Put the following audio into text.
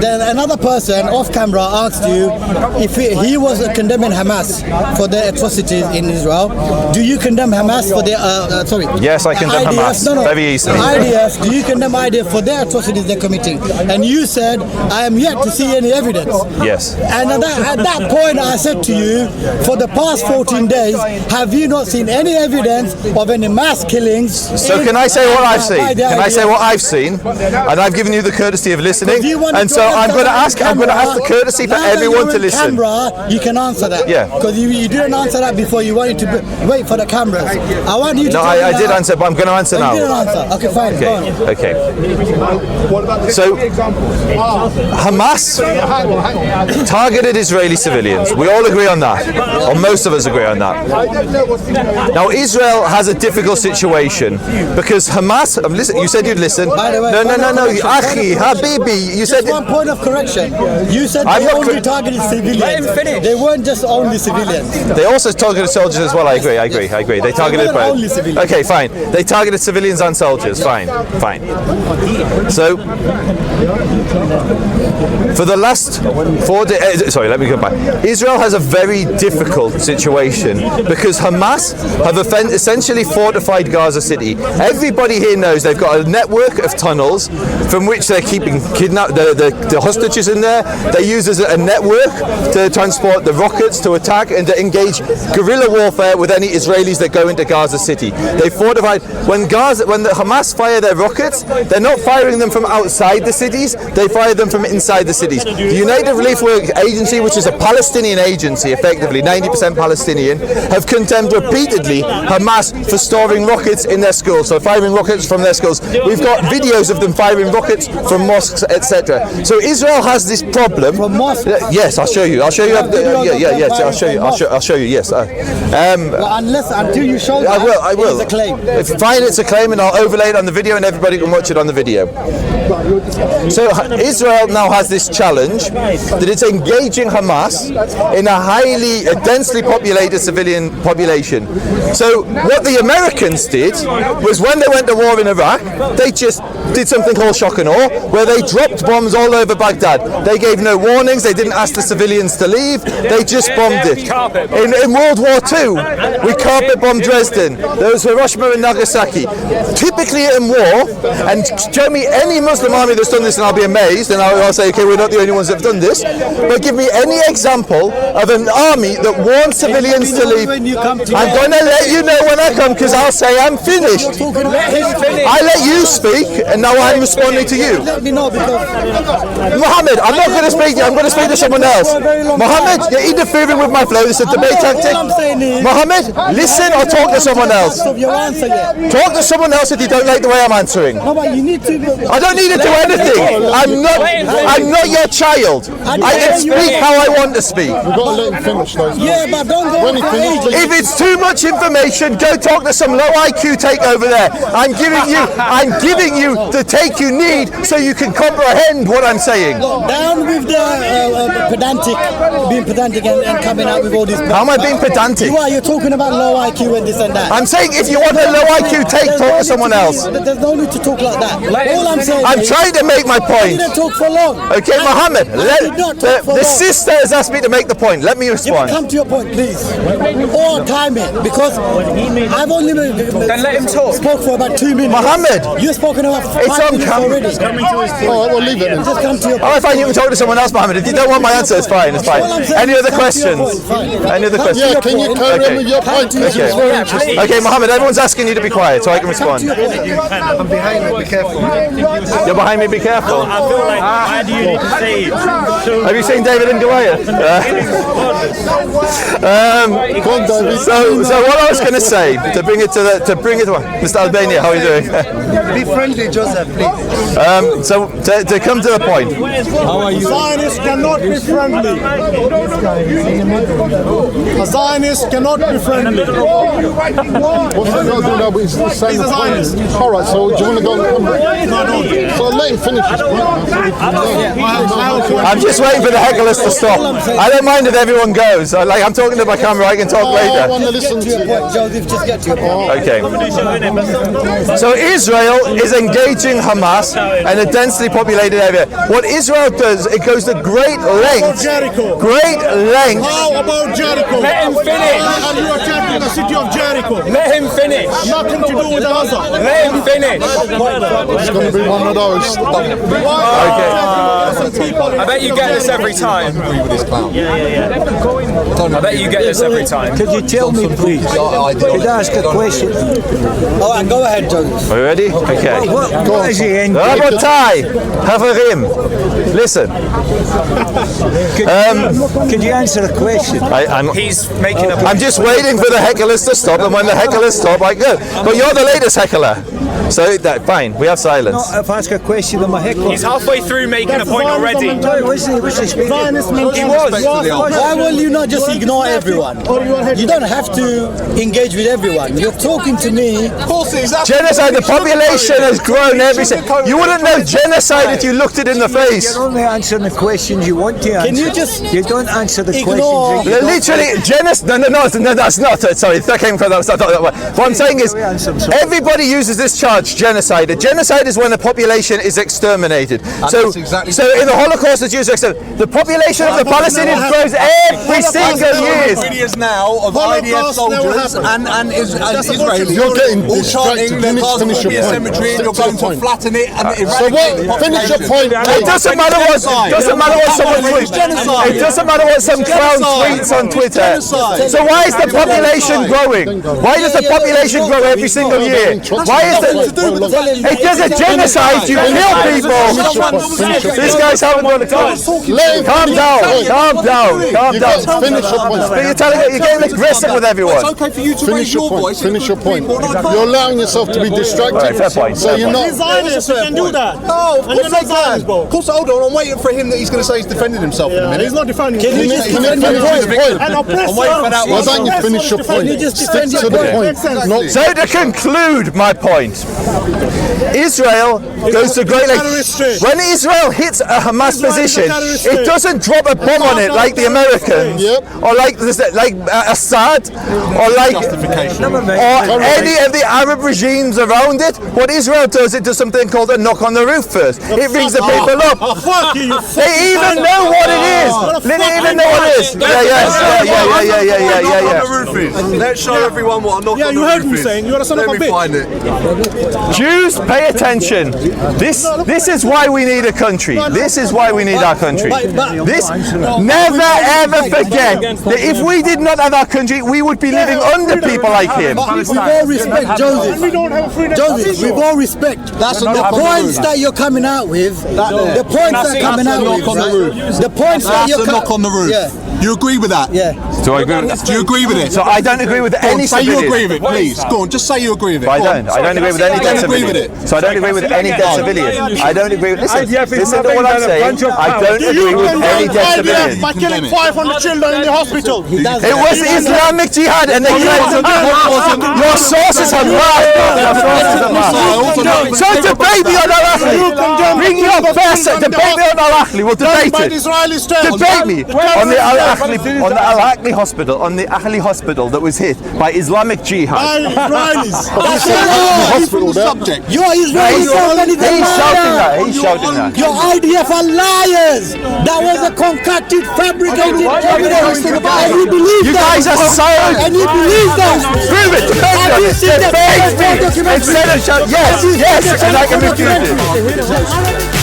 then another person off camera asked you if he was condemning Hamas for their atrocities in Israel. Do you condemn Hamas for their sorry? Yes, I condemn IDF, Hamas very easily. IDF, do you condemn IDF for their atrocities they're committing? And you said, I am yet to see any evidence. Yes. And at that point, I said to you, for the past 14 days, have you not seen any evidence of any mass killings? So can I say what I've seen? Can I say what I've seen? And I've given you the courtesy of listening. And so I'm going to ask the courtesy for everyone to listen. Camera, you can answer that. Yeah. Because you didn't answer that before. You wanted to wait for the cameras. I want you to. No, I did answer, but I'm going to answer now. You didn't answer. Okay, fine. Okay. So Hamas targeted Israeli civilians. We all agree on that, or most of us agree on that. Now Israel has a difficult situation because Hamas. Listen, you said you'd listen. By the way, no, Ahli, Habibi. You said one point of correction. You said they only targeted civilians. Let him finish. They weren't just only civilians. They also targeted soldiers as well. I agree. They targeted both. Only civilians. Okay, fine. They targeted civilians and soldiers. Fine. So for the last 4 days, sorry, let me go back. Israel has a very difficult situation because Hamas have essentially fortified Gaza City. Everybody here knows they've got a network of tunnels from which they're keeping the hostages in there. They use as a network to transport the rockets to attack and to engage guerrilla warfare with any Israelis that go into Gaza City. They fortified. When the Hamas fire their rockets, they're not firing them from outside the cities, they fire them from inside the cities. The United Relief Work Agency, which is a Palestinian agency, effectively 90% Palestinian, have condemned repeatedly Hamas for storing rockets in their schools, so firing rockets from their schools. We've got videos of them firing rockets from mosques, etc. So Israel has this problem. From mosques? Yes, I'll show you. I'll show you. I'll show you. Yes. Until you show that, I will. It's a claim. Fine, it's a claim, and I'll overlay it on the video, and everybody can watch it on the video. So Israel now has this challenge that it's engaging Hamas in a densely populated civilian population. So what the Americans did was, when they went to war in Iraq, they just did something called shock and awe, where they dropped bombs all over Baghdad. They gave no warnings, they didn't ask the civilians to leave, they just bombed it. In World War II, we carpet bombed Dresden, there was Hiroshima and Nagasaki. Typically in war, and show me any Muslim army that's done this and I'll be amazed, and I'll say, okay, we're not the only ones that have done this, but give me any example of an army that warned civilians to leave. I'm going to let you know when I come, because I'll say I'm finished. I let you speak, and now I'm responding to you. Mohammed, I'm not going to speak to you, I'm going to speak to someone else. Mohammed, you're interfering with my flow, this is a debate tactic. Mohammed, listen or talk to someone else. Talk to someone else if you don't like the way I'm answering. I don't need to do anything. I'm not your child. I can speak how I want to speak. We've got to let him finish those. Yeah, but don't go. If it's too much information, go talk to some low IQ take over there. I'm giving you the take you need so you can comprehend what I'm saying. Down with the being pedantic and coming out with all these. How am I being pedantic? You're talking about low IQ and this and that. I'm saying if you want a low IQ take, talk to someone else. There's no need to talk like that. All I'm saying I'm trying to make my point. You didn't talk for long. Okay, Mohammed, the sister has asked me to make the point. Let me respond. Come to your point, please. Or time it, because I've only Then let him talk. Spoke for about 2 minutes. Mohammed, You've spoken about 5 minutes already. Oh, we'll leave it then. Just come to your point. oh, fine, you can talk to someone else, Mohammed. If you don't want my answer, it's fine. It's fine. Any other questions? Any other questions? Yeah, can you carry on with your point? Okay, Mohammed, everyone's asking you to be quiet so I can respond. I'm behind you, be careful. You're behind me, be careful. I feel like, why do you need to say it? Have you seen David and Goliath? So what I was going to say, to bring it to Mr. Albania, how are you doing? Be friendly, Joesph, please. So to come to the point. How are you? Zionists cannot be friendly. A Zionist cannot be friendly. What's he got to do now? But he's saying the point. All right, so do you want to go and come back? No. So let him finish his point. I'm just waiting for the hecklers to stop. I don't mind if everyone goes. I'm talking to my camera, I can talk I want later. to listen to you. Joseph, just get to your point. Okay. So Israel is engaging Hamas in a densely populated area. What Israel does, it goes to great lengths. Jericho? Great lengths. How about Jericho? Let him finish. Are you attacking the city of Jericho? Let him finish. Nothing to do with Gaza. Let him finish. It's going to be one of those. I bet you get this every time. I bet you get this every time. Could you tell me, please? Could I ask a question? All right, go ahead, Joseph. Are you ready? Okay. What is the end? Rabotai, Havarim, listen. Could you answer a question? He's making a I'm just waiting for the hecklers to stop, and when the hecklers stop, I go. But you're the latest heckler. So, fine, we have silence. No, if I ask a question, I'm a heckler. He's halfway through making a point already. Was he speaking? Why will you not just ignore everyone? You don't have to engage with everyone. You're talking to me. Of course it is. Genocide, the population has grown every second. You wouldn't know genocide if you looked it in the face. You're only answering the questions you want to answer. Can you just You don't answer the ignore- questions. that you don't Literally, genocide. No, that's not. Sorry, that came from that. What I'm saying is, everybody uses this charge, genocide. Genocide is when a population is exterminated. So in the Holocaust, the Jews are exterminated. The population of the Palestinians grows every single year. Videos now of IDF soldiers and Israelis. You're getting all distracted. chanting You that need to Gaza finish will your be a point. cemetery and you're going to flatten it and So eradicate the what? Finish your point. It doesn't matter what someone tweets. It doesn't matter what some clown tweets on Twitter. So why is the population growing? Why does the population grow every single year? Why is it? It does a genocide. You kill people. These guys haven't done it. Calm down. Finish your point. You're getting aggressive with everyone. It's okay for you to raise your voice. Finish your point. You're allowing yourself to be distracted. Fair point. So you're not. Zionists, you can do that. No, of course they Zionists, can. bro. Of course, hold on. I'm waiting for him that he's going to say he's defending himself in a minute. He's not defending. Can you just Can you defend your finish your point? point? An oppressor. I'm waiting for that Why one. don't you finish your point? You just Stick defend to your the point. point. Makes sense. Not So to conclude my point, Israel goes to great lengths. When Israel hits a Hamas position, it doesn't drop a bomb on it like the Americans, or like Assad, or like or any of the Arab regimes around it. What Israel does, it does something called a knock on the roof first. It brings the people up. Fuck you. They even know what it is. They even know what it is. Yeah. Let's show everyone what a knock Yeah, on you the heard roof me is. saying you're a son of Let a me bitch. find it. Jews, pay attention. This is why we need a country. This is why we need our country. This never ever forget that if we did not have our country, we would be living under people like him. With all respect, Joseph. We don't have a freedom. Joseph, with all respect, the points that you're coming out with, the points that you're coming out with, right? The points that That's you're a knock on the roof. Yeah. You agree with that? Yeah. Do I agree with that? Do you agree with it? So I don't agree with Go on, any say you civilian. agree with it, please. Go on, just say you agree with it. I Go on. don't. I don't agree with any You dead don't agree with civilian. it. So I don't agree with any dead civilian. I don't agree with. Listen to what I'm saying. I don't You agree with condemn any dead IDF civilian. by killing 500 children in the hospital. It was Islamic Jihad, and they claimed to your sources have lied. Your sources have lied. So debate me on Al-Ahli. Bring your best. Debate me on Al-Ahli. We'll debate By it. the Israeli state. Debate me on the Al-Ahli hospital that was hit by Islamic Jihad. Israelis. That's a different subject. You're Israeli family, He's shouting that. He's shouting that. Your IDF are liars. That was a concocted, fabricated evidence. And you believe You that. guys are silent. And you believe that. Prove it. Have you seen the Debate me. documentary? Instead of shout, yes, and I can refute it.